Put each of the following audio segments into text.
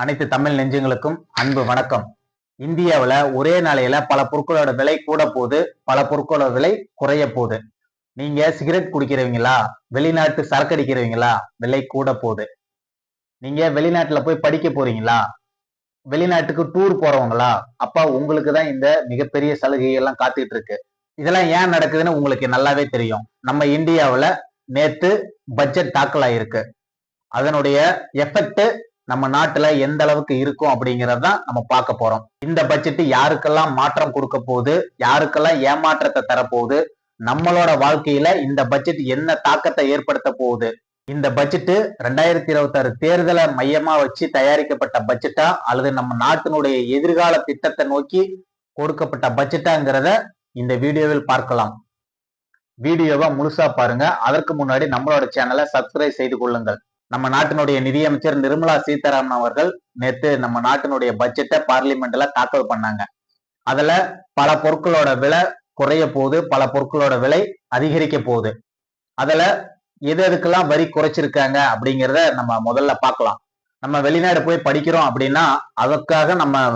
அனைத்து தமிழ் நெஞ்சங்களுக்கும் அன்பு வணக்கம். இந்தியாவில் ஒரே நாளையில பல பொருட்களோட விலை கூட போகுது, பல பொருட்களோட விலை குறைய போகுது. நீங்க சிகரெட் குடிக்கிறவங்களா, வெளிநாட்டு சரக்கு அடிக்கிறவங்களா, விலை கூட போகுது. நீங்க வெளிநாட்டுல போய் படிக்க போறீங்களா, வெளிநாட்டுக்கு டூர் போறவங்களா, அப்ப உங்களுக்கு தான் இந்த மிகப்பெரிய சலுகை எல்லாம் காத்துட்டு இருக்கு. இதெல்லாம் ஏன் நடக்குதுன்னு உங்களுக்கு நல்லாவே தெரியும். நம்ம இந்தியாவில் நேத்து பட்ஜெட் தாக்கல் ஆயிருக்கு. அதனுடைய எஃபெக்ட் நம்ம நாட்டுல எந்த அளவுக்கு இருக்கும் அப்படிங்கறதான் நம்ம பார்க்க போறோம். இந்த பட்ஜெட் யாருக்கெல்லாம் மாற்றம் கொடுக்க போகுது, யாருக்கெல்லாம் ஏமாற்றத்தை தரப்போகுது, நம்மளோட வாழ்க்கையில இந்த பட்ஜெட் என்ன தாக்கத்தை ஏற்படுத்த போகுது, இந்த பட்ஜெட் 2026 தேர்தலை மையமா வச்சு தயாரிக்கப்பட்ட பட்ஜெட்டா அல்லது நம்ம நாட்டினுடைய எதிர்கால திட்டத்தை நோக்கி கொடுக்கப்பட்ட பட்ஜெட்டாங்கிறத இந்த வீடியோவில் பார்க்கலாம். வீடியோவை முழுசா பாருங்க. அதற்கு முன்னாடி நம்மளோட சேனலை சப்ஸ்கிரைப் செய்து கொள்ளுங்கள். நம்ம நாட்டினுடைய நிதியமைச்சர் நிர்மலா சீதாராமன் அவர்கள் நேற்று நம்ம நாட்டினுடைய பட்ஜெட்டை பார்லிமெண்ட்ல தாக்கல் பண்ணாங்க. அதுல பல பொருட்களோட விலை குறைய போகுது, பல பொருட்களோட விலை அதிகரிக்க போகுது. அதுல எது எதுக்கெல்லாம் வரி குறைச்சிருக்காங்க அப்படிங்கிறத நம்ம முதல்ல பார்க்கலாம். நம்ம வெளிநாடு போய் படிக்கிறோம் அப்படின்னா அதற்காக நம்ம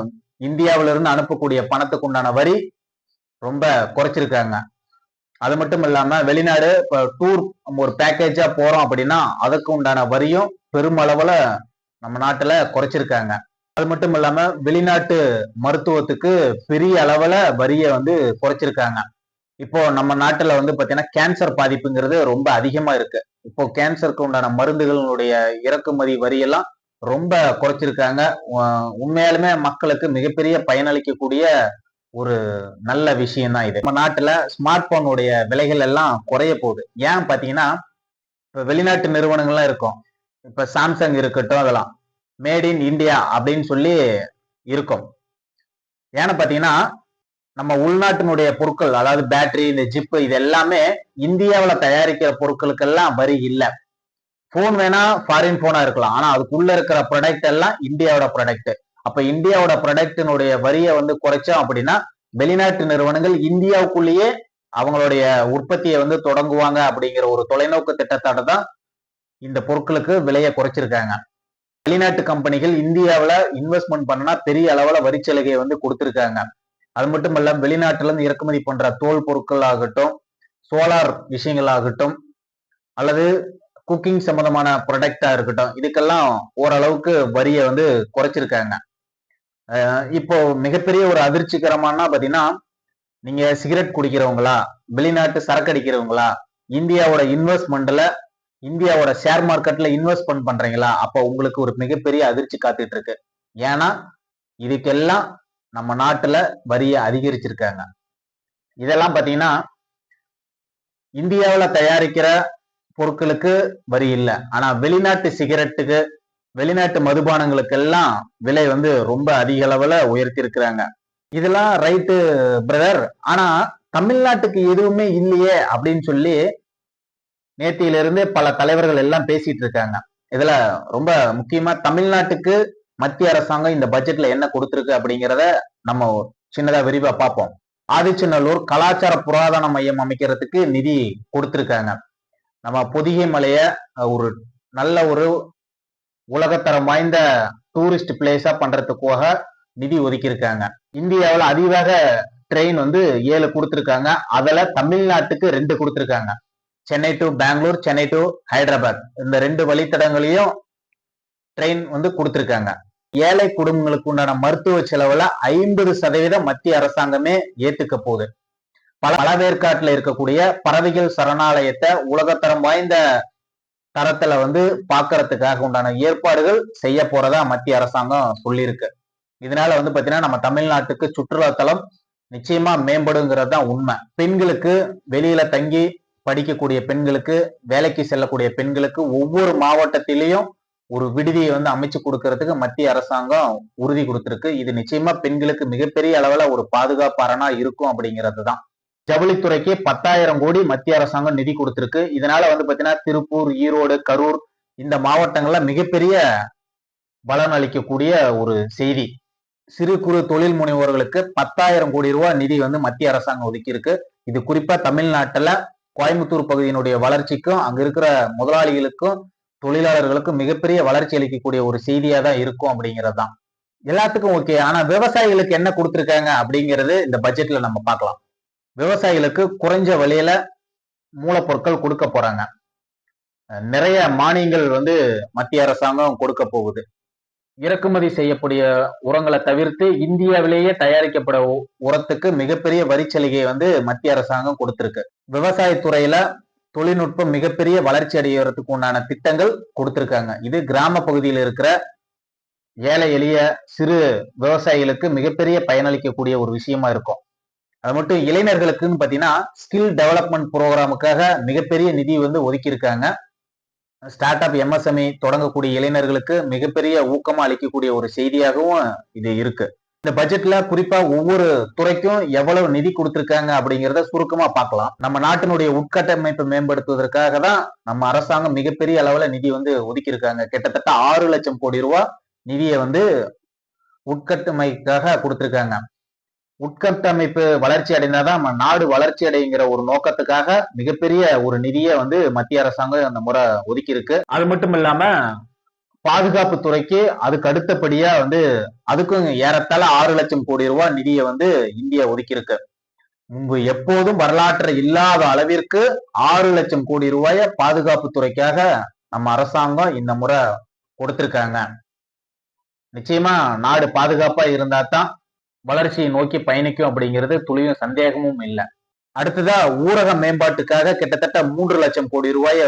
இந்தியாவிலிருந்து அனுப்பக்கூடிய பணத்துக்கு உண்டான வரி ரொம்ப குறைச்சிருக்காங்க. அது மட்டும் இல்லாம வெளிநாடு இப்ப டூர் ஒரு பேக்கேஜா போறோம் அப்படின்னா அதுக்கு உண்டான வரியும் பெருமளவுல நம்ம நாட்டுல குறைச்சிருக்காங்க. அது மட்டும் இல்லாம வெளிநாட்டு மருத்துவத்துக்கு பெரிய அளவுல வரியை குறைச்சிருக்காங்க. இப்போ நம்ம நாட்டுல பாத்தீங்கன்னா கேன்சர் பாதிப்புங்கிறது ரொம்ப அதிகமா இருக்கு. இப்போ கேன்சருக்கு உண்டான மருந்துகளுடைய இறக்குமதி வரியெல்லாம் ரொம்ப குறைச்சிருக்காங்க. உண்மையாலுமே மக்களுக்கு மிகப்பெரிய பயனளிக்கக்கூடிய ஒரு நல்ல விஷயம் தான் இது. நம்ம நாட்டுல ஸ்மார்ட் போனுடைய விலைகள் எல்லாம் குறைய போகுது. ஏன் பாத்தீங்கன்னா இப்ப வெளிநாட்டு நிறுவனங்கள்லாம் இருக்கும். இப்ப சாம்சங் இருக்கட்டும், அதெல்லாம் மேட் இன் இந்தியா அப்படின்னு சொல்லி இருக்கும். ஏன்னு பாத்தீங்கன்னா நம்ம உள்நாட்டினுடைய பொருட்கள், அதாவது பேட்டரி, இந்த ஜிப்பு, இது எல்லாமே இந்தியாவில் தயாரிக்கிற பொருட்களுக்கெல்லாம் வரி இல்லை. போன் வேணா ஃபாரின் போனா இருக்கலாம், ஆனா அதுக்குள்ள இருக்கிற ப்ராடக்ட் எல்லாம் இந்தியாவோட ப்ராடக்ட். அப்ப இந்தியாவோட ப்ராடக்டினுடைய வரியை குறைச்சோம் அப்படின்னா வெளிநாட்டு நிறுவனங்கள் இந்தியாவுக்குள்ளேயே அவங்களுடைய உற்பத்தியை தொடங்குவாங்க அப்படிங்கிற ஒரு தொலைநோக்கு திட்டத்தோட தான் இந்த பொருட்களுக்கு விலையை குறைச்சிருக்காங்க. வெளிநாட்டு கம்பெனிகள் இந்தியாவில் இன்வெஸ்ட்மெண்ட் பண்ணனா பெரிய அளவுல வரிச்சலுகையை கொடுத்திருக்காங்க. அது மட்டும் இல்ல, வெளிநாட்டுல இருந்து இறக்குமதி பண்ற தோல் பொருட்கள் ஆகட்டும், சோலார் விஷயங்கள் ஆகட்டும், அல்லது குக்கிங் சம்பந்தமான ப்ராடக்டா இருக்கட்டும், இதுக்கெல்லாம் ஓரளவுக்கு வரியை குறைச்சிருக்காங்க. இப்போ மிகப்பெரிய ஒரு அதிர்ச்சிகரமான பாத்தீங்கன்னா, நீங்க சிகரெட் குடிக்கிறவங்களா, வெளிநாட்டு சரக்கு அடிக்கிறவங்களா, இந்தியாவோட இன்வெஸ்ட்மெண்ட்ல, இந்தியாவோட ஷேர் மார்க்கெட்ல இன்வெஸ்ட்மெண்ட் பண்றீங்களா, அப்ப உங்களுக்கு ஒரு மிகப்பெரிய அதிர்ச்சி காத்துட்டு இருக்கு. ஏன்னா இதுக்கெல்லாம் நம்ம நாட்டுல வரியை அதிகரிச்சிருக்காங்க. இதெல்லாம் பாத்தீங்கன்னா இந்தியாவில் தயாரிக்கிற பொருட்களுக்கு வரி இல்லை, ஆனா வெளிநாட்டு சிகரெட்டுக்கு, வெளிநாட்டு மதுபானங்களுக்கு எல்லாம் விலை ரொம்ப அதிக அளவுல உயர்த்தி இருக்கிறாங்க. இதெல்லாம் ரைட்டு பிரதர், ஆனா தமிழ்நாட்டுக்கு எதுவுமே இல்லையே அப்படின்னு சொல்லி நேத்தியிலிருந்து பல தலைவர்கள் எல்லாம் பேசிட்டு இருக்காங்க. இதுல ரொம்ப முக்கியமா தமிழ்நாட்டுக்கு மத்திய அரசாங்கம் இந்த பட்ஜெட்ல என்ன கொடுத்திருக்கு அப்படிங்கிறத நம்ம சின்னதா விரிவா பார்ப்போம். ஆதிச்சநல்லூர் கலாச்சார புராதன மையம் அமைக்கிறதுக்கு நிதி கொடுத்திருக்காங்க. நம்ம பொதிகை மலைய ஒரு நல்ல ஒரு உலகத்தரம் வாய்ந்த டூரிஸ்ட் பிளேஸா பண்றதுக்காக நிதி ஒதுக்கி இருக்காங்க. இந்தியாவில் அதிவேக ட்ரெயின் 7 கொடுத்திருக்காங்க. அதுல தமிழ்நாட்டுக்கு 2 கொடுத்திருக்காங்க. சென்னை டு பெங்களூர், சென்னை டு ஹைதராபாத், இந்த 2 வழித்தடங்களையும் ட்ரெயின் கொடுத்திருக்காங்க. ஏழை குடும்பங்களுக்கு உண்டான மருத்துவ செலவுல 50% மத்திய அரசாங்கமே ஏத்துக்க போகுது. பழவேற்காட்டுல இருக்கக்கூடிய பறவைகள் சரணாலயத்தை உலகத்தரம் வாய்ந்த தரத்துல பாக்குறதுக்காக உண்டான ஏற்பாடுகள் செய்ய போறதா மத்திய அரசாங்கம் சொல்லியிருக்கு. இதனால பாத்தீங்கன்னா நம்ம தமிழ்நாட்டுக்கு சுற்றுலா தலம் நிச்சயமா மேம்படுங்கிறது தான் உண்மை. பெண்களுக்கு, வெளியில தங்கி படிக்கக்கூடிய பெண்களுக்கு, வேலைக்கு செல்லக்கூடிய பெண்களுக்கு ஒவ்வொரு மாவட்டத்திலையும் ஒரு விடுதியை அமைச்சு கொடுக்கறதுக்கு மத்திய அரசாங்கம் உறுதி கொடுத்திருக்கு. இது நிச்சயமா பெண்களுக்கு மிகப்பெரிய அளவுல ஒரு பாதுகாப்பு அரணா இருக்கும் அப்படிங்கிறது தான். ஜவுளித்துறைக்கு 10,000 கோடி மத்திய அரசாங்கம் நிதி கொடுத்திருக்கு. இதனால பாத்தீங்கன்னா திருப்பூர், ஈரோடு, கரூர் இந்த மாவட்டங்கள்ல மிகப்பெரிய பலன் அளிக்கக்கூடிய ஒரு செய்தி. சிறு குறு தொழில் முனைவோர்களுக்கு 10,000 கோடி ரூபாய் நிதி மத்திய அரசாங்கம் ஒதுக்கி இருக்கு. இது குறிப்பா தமிழ்நாட்டுல கோயம்புத்தூர் பகுதியினுடைய வளர்ச்சிக்கும், அங்க இருக்கிற முதலாளிகளுக்கும் தொழிலாளர்களுக்கு மிகப்பெரிய வளர்ச்சி அளிக்கக்கூடிய ஒரு செய்தியா தான் இருக்கும் அப்படிங்கிறது தான். எல்லாத்துக்கும் ஓகே. ஆனா விவசாயிகளுக்கு என்ன கொடுத்திருக்காங்க அப்படிங்கிறது இந்த பட்ஜெட்ல நம்ம பார்க்கலாம். விவசாயிகளுக்கு குறைஞ்ச விலையில மூலப்பொருட்கள் கொடுக்க போறாங்க. நிறைய மானியங்கள் மத்திய அரசாங்கம் கொடுக்க போகுது. இறக்குமதி செய்யக்கூடிய உரங்களை தவிர்த்து இந்தியாவிலேயே தயாரிக்கப்பட உரத்துக்கு மிகப்பெரிய வரிச்சலுகை மத்திய அரசாங்கம் கொடுத்திருக்கு. விவசாயத்துறையில தொழில்நுட்பம் மிகப்பெரிய வளர்ச்சி அடைகிறதுக்கு உண்டான திட்டங்கள் கொடுத்திருக்காங்க. இது கிராம பகுதியில் இருக்கிற ஏழை எளிய சிறு விவசாயிகளுக்கு மிகப்பெரிய பயனளிக்கக்கூடிய ஒரு விஷயமா இருக்கும். அது மட்டும் இளைஞர்களுக்குன்னு பாத்தீங்கன்னா ஸ்கில் டெவலப்மெண்ட் ப்ரோக்ராமுக்காக மிகப்பெரிய நிதி ஒதுக்கி இருக்காங்க. ஸ்டார்ட் அப் எம்எஸ்எம்இ தொடங்கக்கூடிய இளைஞர்களுக்கு மிகப்பெரிய ஊக்கமா அளிக்கக்கூடிய ஒரு செய்தியாகவும் இது இருக்கு. இந்த பட்ஜெட்ல குறிப்பா ஒவ்வொரு துறைக்கும் எவ்வளவு நிதி கொடுத்திருக்காங்க அப்படிங்கிறத சுருக்கமா பார்க்கலாம். நம்ம நாட்டினுடைய உட்கட்டமைப்பை மேம்படுத்துவதற்காக தான் நம்ம அரசாங்கம் மிகப்பெரிய அளவுல நிதி ஒதுக்கி இருக்காங்க. கிட்டத்தட்ட 6 லட்சம் கோடி ரூபாய் நிதியை உட்கட்டமைக்காக கொடுத்திருக்காங்க. உட்கட்டமைப்பு வளர்ச்சி அடைந்தாதான் நம்ம நாடு வளர்ச்சி அடைங்கிற ஒரு நோக்கத்துக்காக மிகப்பெரிய ஒரு நிதியை மத்திய அரசாங்கம் அந்த முறை ஒதுக்கி இருக்கு. அது மட்டும் இல்லாம பாதுகாப்பு துறைக்கு அதுக்கு அடுத்தபடியா அதுக்கும் ஏறத்தாழ 6 லட்சம் கோடி ரூபாய் நிதியை இந்தியா ஒதுக்கி இருக்கு. முன்பு எப்போதும் வரலாற்று இல்லாத அளவிற்கு 6 லட்சம் கோடி ரூபாய பாதுகாப்பு துறைக்காக நம்ம அரசாங்கம் இந்த முறை கொடுத்திருக்காங்க. நிச்சயமா நாடு பாதுகாப்பா இருந்தா தான் வளர்ச்சியை நோக்கி பயணிக்கும் அப்படிங்கிறது துளியும் சந்தேகமும் இல்லை. அடுத்ததா ஊரக மேம்பாட்டுக்காக கிட்டத்தட்ட 3 லட்சம் கோடி ரூபாயை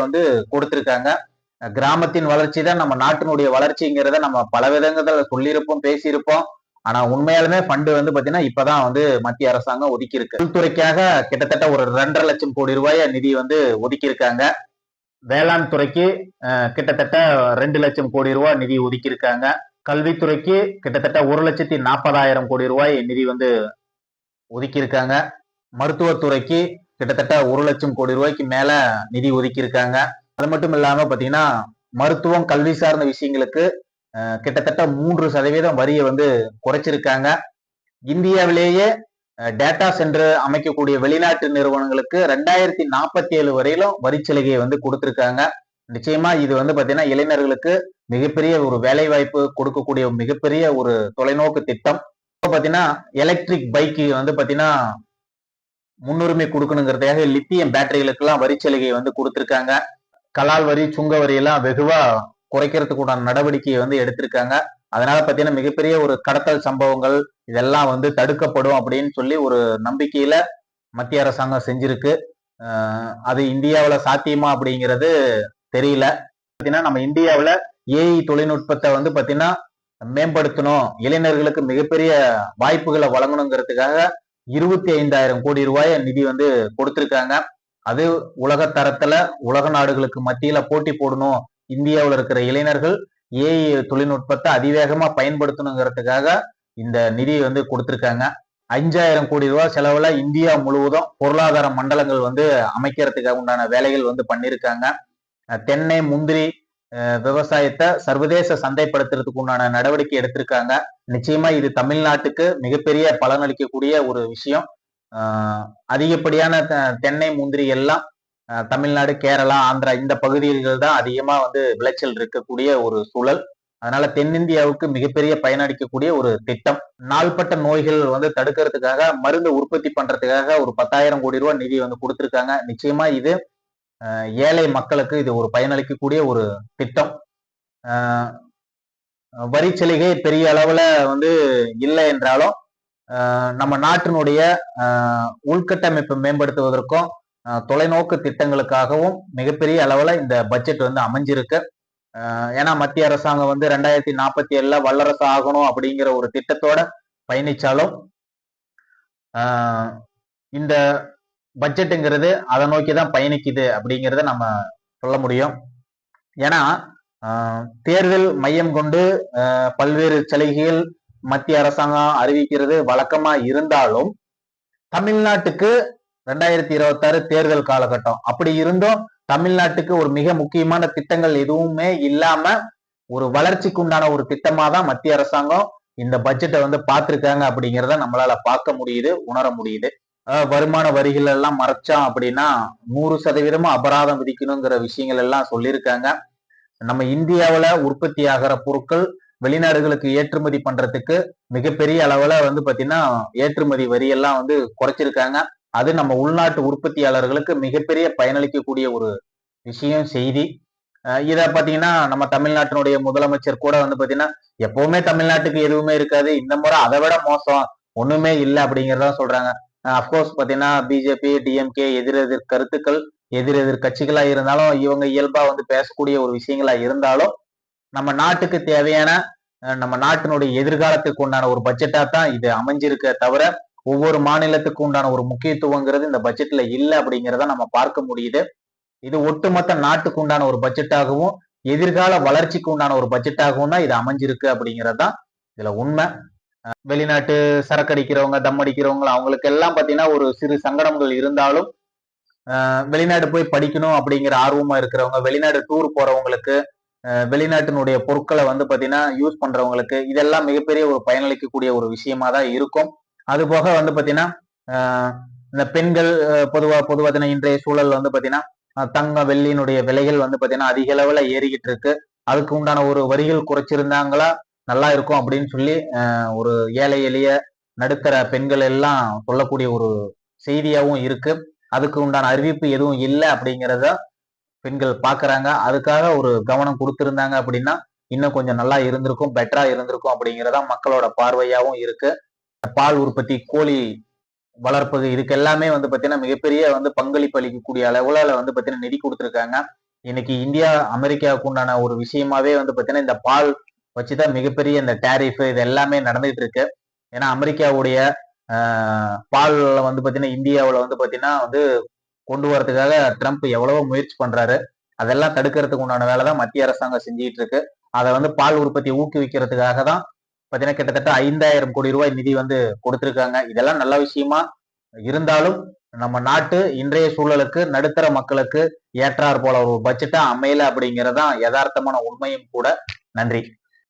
கொடுத்திருக்காங்க. கிராமத்தின் வளர்ச்சி தான் நம்ம நாட்டினுடைய வளர்ச்சிங்கிறத நம்ம பல விதங்கள்ல சொல்லியிருப்போம், பேசியிருப்போம். ஆனா உண்மையாலுமே ஃபண்டு பாத்தீங்கன்னா இப்பதான் மத்திய அரசாங்கம் ஒதுக்கி இருக்கு. உள்துறைக்காக கிட்டத்தட்ட ஒரு 2.5 லட்சம் கோடி ரூபாய நிதி ஒதுக்கி இருக்காங்க. வேளாண் துறைக்கு கிட்டத்தட்ட 2 லட்சம் கோடி ரூபாய் நிதி ஒதுக்கி இருக்காங்க. கல்வித்துறைக்கு கிட்டத்தட்ட 1,40,000 கோடி ரூபாய் நிதி ஒதுக்கி இருக்காங்க. மருத்துவத்துறைக்கு கிட்டத்தட்ட 1 லட்சம் கோடி ரூபாய்க்கு மேல நிதி ஒதுக்கி இருக்காங்க. அது மட்டும் இல்லாம பாத்தீங்கன்னா மருத்துவம் கல்வி சார்ந்த விஷயங்களுக்கு கிட்டத்தட்ட 3% வரியை குறைச்சிருக்காங்க. இந்தியாவிலேயே டேட்டா சென்டர் அமைக்கக்கூடிய வெளிநாட்டு நிறுவனங்களுக்கு 2047 வரையிலும் வரிச்சலுகையை கொடுத்திருக்காங்க. நிச்சயமா இது பாத்தீங்கன்னா இளைஞர்களுக்கு மிகப்பெரிய ஒரு வேலை வாய்ப்பு கொடுக்கக்கூடிய மிகப்பெரிய ஒரு தொலைநோக்கு திட்டம். பாத்தீங்கன்னா எலக்ட்ரிக் பைக்கு பாத்தீங்கன்னா முன்னுரிமை கொடுக்கணுங்கிறதுக்காக லித்தியம் பேட்டரிகளுக்கு எல்லாம் வரிச்சலுகை கொடுத்திருக்காங்க. கலால் வரி, சுங்க வரி எல்லாம் வெகுவா குறைக்கிறதுக்கு உண்டான நடவடிக்கையை எடுத்திருக்காங்க. அதனால பாத்தீங்கன்னா மிகப்பெரிய ஒரு கடத்தல் சம்பவங்கள் இதெல்லாம் தடுக்கப்படும் அப்படின்னு சொல்லி ஒரு நம்பிக்கையில மத்திய அரசாங்கம் செஞ்சிருக்கு. அது இந்தியாவில சாத்தியமா அப்படிங்கிறது தெரியல. பாத்தீங்கன்னா நம்ம இந்தியாவில ஏஐ தொழில்நுட்பத்தை பாத்தீங்கன்னா மேம்படுத்தணும், இளைஞர்களுக்கு மிகப்பெரிய வாய்ப்புகளை வழங்கணுங்கிறதுக்காக 25,000 கோடி ரூபாய் நிதி கொடுத்திருக்காங்க. அது உலக தரத்துல உலக நாடுகளுக்கு மத்தியில போட்டி போடணும், இந்தியாவில் இருக்கிற இளைஞர்கள் ஏஐ தொழில்நுட்பத்தை அதிவேகமா பயன்படுத்தணுங்கிறதுக்காக இந்த நிதி கொடுத்திருக்காங்க. 5,000 கோடி ரூபாய் செலவுல இந்தியா முழுவதும் பொருளாதார மண்டலங்கள் அமைக்கிறதுக்காக உண்டான வேலைகள் பண்ணிருக்காங்க. தென்னை, முந்திரி விவசாயத்தை சர்வதேச சந்தைப்படுத்துறதுக்கு உண்டான நடவடிக்கை எடுத்திருக்காங்க. நிச்சயமா இது தமிழ்நாட்டுக்கு மிகப்பெரிய பலனளிக்கக்கூடிய ஒரு விஷயம். அதிகப்படியான தென்னை, முந்திரி எல்லாம் தமிழ்நாடு, கேரளா, ஆந்திரா இந்த பகுதிகள் தான் அதிகமா விளைச்சல் இருக்கக்கூடிய ஒரு சூழல். அதனால தென்னிந்தியாவுக்கு மிகப்பெரிய பயனளிக்கக்கூடிய ஒரு திட்டம். நாள்பட்ட நோய்கள் தடுக்கிறதுக்காக மருந்து உற்பத்தி பண்றதுக்காக ஒரு 10,000 கோடி ரூபாய் நிதி கொடுத்திருக்காங்க. நிச்சயமா இது ஏழை மக்களுக்கு இது ஒரு பயனளிக்கக்கூடிய ஒரு திட்டம். வரிச்சலுகை பெரிய அளவுல இல்லை என்றாலும் நம்ம நாட்டினுடைய உள்கட்டமைப்பை மேம்படுத்துவதற்கும் தொலைநோக்கு திட்டங்களுக்காகவும் மிகப்பெரிய அளவுல இந்த பட்ஜெட் அமைஞ்சிருக்கு. ஏன்னா மத்திய அரசாங்கம் 2047 வல்லரசு ஆகணும் அப்படிங்கிற ஒரு திட்டத்தோட பயணிச்சாலும் இந்த பட்ஜெட்டுங்கிறது அதை நோக்கிதான் பயணிக்குது அப்படிங்கிறத நம்ம சொல்ல முடியும். ஏன்னா தேர்தல் மையம் கொண்டு பல்வேறு சலுகைகள் மத்திய அரசாங்கம் அறிவிக்கிறது வழக்கமா இருந்தாலும் தமிழ்நாட்டுக்கு 2026 தேர்தல் காலகட்டம். அப்படி இருந்தும் தமிழ்நாட்டுக்கு ஒரு மிக முக்கியமான திட்டங்கள் எதுவுமே இல்லாம ஒரு வளர்ச்சிக்கு உண்டான ஒரு திட்டமா தான் மத்திய அரசாங்கம் இந்த பட்ஜெட்டை பார்த்திருக்காங்க அப்படிங்கிறத நம்மளால பார்க்க முடியுது, உணர முடியுது. வருமான வரிகள் எல்லாம் மறைச்சான் அப்படின்னா 100% அபராதம் விதிக்கணுங்கிற விஷயங்கள் எல்லாம் சொல்லியிருக்காங்க. நம்ம இந்தியாவுல உற்பத்தி ஆகிற பொருட்கள் வெளிநாடுகளுக்கு ஏற்றுமதி பண்றதுக்கு மிகப்பெரிய அளவுல வந்து பாத்தீங்கன்னா ஏற்றுமதி வரியெல்லாம் வந்து குறைச்சிருக்காங்க. அது நம்ம உள்நாட்டு உற்பத்தியாளர்களுக்கு மிகப்பெரிய பயனளிக்கக்கூடிய ஒரு விஷயம், செய்தி. இத பாத்தீங்கன்னா நம்ம தமிழ்நாட்டினுடைய முதலமைச்சர் கூட வந்து பாத்தீங்கன்னா எப்பவுமே தமிழ்நாட்டுக்கு எதுவுமே இருக்காது, இந்த முறை அதை விட மோசம், ஒண்ணுமே இல்லை அப்படிங்கிறதா சொல்றாங்க. அப்கோர்ஸ் பாத்தீங்கன்னா பிஜேபி, டிஎம்கே எதிரெதிர் கருத்துக்கள், எதிரெதிர் கட்சிகளா இருந்தாலும் இவங்க இயல்பா வந்து பேசக்கூடிய ஒரு விஷயங்களா இருந்தாலும் நம்ம நாட்டுக்கு தேவையான நம்ம நாட்டினுடைய எதிர்காலத்துக்கு உண்டான ஒரு பட்ஜெட்டா தான் இது அமைஞ்சிருக்க தவிர ஒவ்வொரு மாநிலத்துக்கு உண்டான ஒரு முக்கியத்துவங்கிறது இந்த பட்ஜெட்ல இல்லை அப்படிங்கிறத நம்ம பார்க்க முடியுது. இது ஒட்டுமொத்த நாட்டுக்கு உண்டான ஒரு பட்ஜெட்டாகவும் எதிர்கால வளர்ச்சிக்கு உண்டான ஒரு பட்ஜெட்டாகவும் தான் இது அமைஞ்சிருக்கு அப்படிங்கிறது தான் இதுல உண்மை. வெளிநாட்டு சரக்கு அடிக்கிறவங்க, தம் அடிக்கிறவங்க, அவங்களுக்கு எல்லாம் பாத்தீங்கன்னா ஒரு சிறு சங்கடங்கள் இருந்தாலும் வெளிநாடு போய் படிக்கணும் அப்படிங்கிற ஆர்வமா இருக்கிறவங்க, வெளிநாடு டூர் போறவங்களுக்கு, வெளிநாட்டினுடைய பொருட்களை வந்து பாத்தீங்கன்னா யூஸ் பண்றவங்களுக்கு இதெல்லாம் மிகப்பெரிய ஒரு பயனளிக்கக்கூடிய ஒரு விஷயமா தான் இருக்கும். அது போக வந்து பாத்தீங்கன்னா இந்த பெண்கள் பொதுவா இன்றைய சூழல் வந்து பாத்தீங்கன்னா தங்க வெள்ளியினுடைய விலைகள் வந்து பாத்தீங்கன்னா அதிக அளவுல ஏறிக்கிட்டு இருக்கு. அதுக்கு உண்டான ஒரு வரிகள் குறைச்சிருந்தாங்களா நல்லா இருக்கும் அப்படின்னு சொல்லி ஒரு ஏழை எளிய நடுத்தர பெண்கள் எல்லாம் சொல்லக்கூடிய ஒரு செய்தியாகவும் இருக்கு. அதுக்கு உண்டான அறிவிப்பு எதுவும் இல்லை அப்படிங்கிறத பெண்கள் பாக்குறாங்க. அதுக்காக ஒரு கவனம் கொடுத்திருந்தாங்க அப்படின்னா இன்னும் கொஞ்சம் நல்லா இருந்திருக்கும், பெட்டரா இருந்திருக்கும் அப்படிங்கிறதா மக்களோட பார்வையாவும் இருக்கு. பால் உற்பத்தி, கோழி வளர்ப்பது, இதுக்கு எல்லாமே வந்து பாத்தீங்கன்னா மிகப்பெரிய வந்து பங்களிப்பு அளிக்கக்கூடிய அளவுல வந்து பாத்தீங்கன்னா நிதி கொடுத்திருக்காங்க. இன்னைக்கு இந்தியா அமெரிக்காவுக்கு உண்டான ஒரு விஷயமாவே வந்து பாத்தீங்கன்னா இந்த பால் வச்சுதான் மிகப்பெரிய இந்த டேரிஃப் இது எல்லாமே நடந்துகிட்டு இருக்கு. ஏன்னா அமெரிக்காவுடைய பால் வந்து பாத்தீங்கன்னா இந்தியாவுல வந்து பாத்தீங்கன்னா வந்து கொண்டு வரதுக்காக ட்ரம்ப் எவ்வளவோ முயற்சி பண்றாரு. அதெல்லாம் தடுக்கிறதுக்கு உண்டான வேலைதான் மத்திய அரசாங்கம் செஞ்சுட்டு இருக்கு. அதை வந்து பால் உற்பத்தியை ஊக்குவிக்கிறதுக்காக தான் பாத்தீங்கன்னா கிட்டத்தட்ட 5000 கோடி ரூபாய் நிதி வந்து கொடுத்திருக்காங்க. இதெல்லாம் நல்ல விஷயமா இருந்தாலும் நம்ம நாட்டு இன்றைய சூழலுக்கு நடுத்தர மக்களுக்கு ஏற்றாற் போல ஒரு பட்ஜெட்டா அமையல அப்படிங்கிறதான் யதார்த்தமான உண்மையும் கூட. நன்றி.